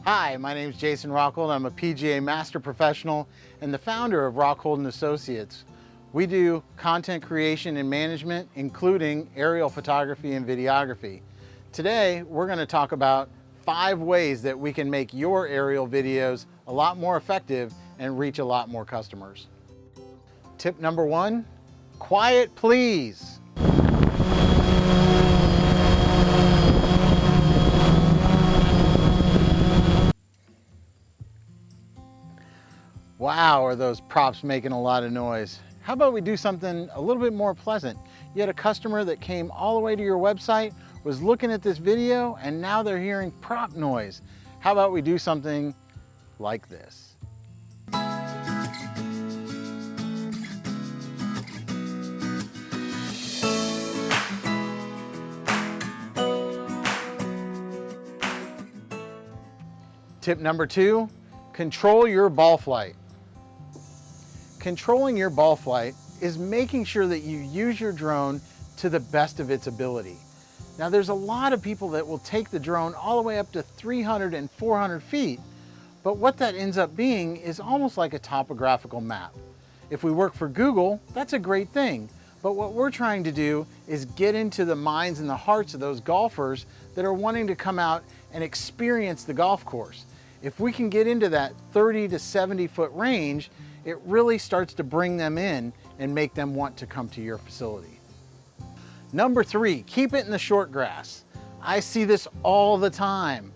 Hi, my name is Jason Rockhold. I'm a PGA Master Professional and the founder of Rockhold & Associates. We do content creation and management, including aerial photography and videography. Today, we're going to talk about 5 ways that we can make your aerial videos a lot more effective and reach a lot more customers. Tip number 1, quiet please. Wow, are those props making a lot of noise. How about we do something a little bit more pleasant? You had a customer that came all the way to your website, was looking at this video, and now they're hearing prop noise. How about we do something like this? Tip number 2, control your ball flight. Controlling your ball flight is making sure that you use your drone to the best of its ability. Now there's a lot of people that will take the drone all the way up to 300 and 400 feet, but what that ends up being is almost like a topographical map. If we work for Google, that's a great thing, but what we're trying to do is get into the minds and the hearts of those golfers that are wanting to come out and experience the golf course. If we can get into that 30 to 70 foot range, it really starts to bring them in and make them want to come to your facility. Number 3, keep it in the short grass. I see this all the time.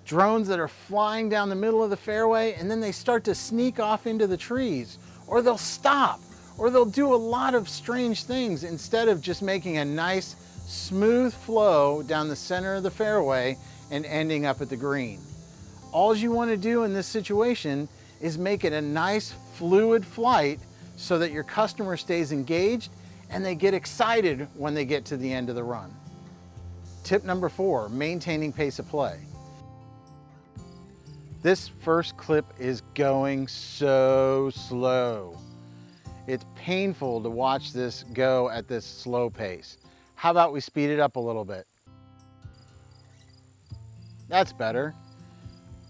Drones that are flying down the middle of the fairway and then they start to sneak off into the trees, or they'll stop, or they'll do a lot of strange things instead of just making a nice smooth flow down the center of the fairway and ending up at the green. All you want to do in this situation is make it a nice fluid flight so that your customer stays engaged and they get excited when they get to the end of the run. Tip number 4, maintaining pace of play. This first clip is going so slow. It's painful to watch this go at this slow pace. How about we speed it up a little bit? That's better.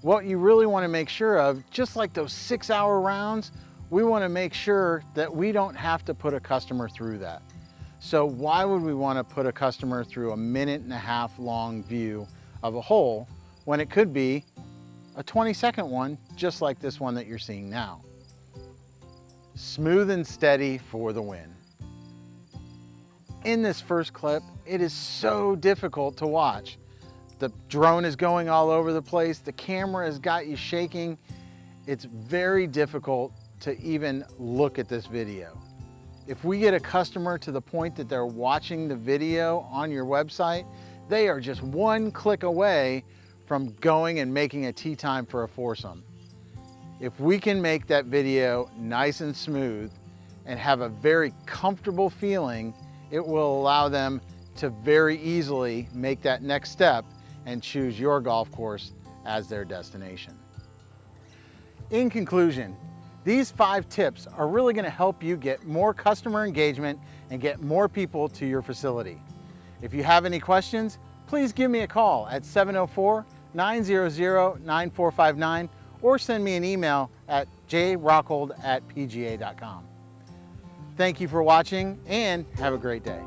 What you really want to make sure of, just like those 6-hour rounds, we want to make sure that we don't have to put a customer through that. So why would we want to put a customer through a 1.5-minute long view of a hole when it could be a 20-second one, just like this one that you're seeing now? Smooth and steady for the win. In this first clip, it is so difficult to watch. The drone is going all over the place. The camera has got you shaking. It's very difficult to even look at this video. If we get a customer to the point that they're watching the video on your website, they are just one click away from going and making a tee time for a foursome. If we can make that video nice and smooth and have a very comfortable feeling, it will allow them to very easily make that next step and choose your golf course as their destination. In conclusion, these 5 tips are really going to help you get more customer engagement and get more people to your facility. If you have any questions, please give me a call at 704-900-9459 or send me an email at jrockhold@pga.com. Thank you for watching and have a great day.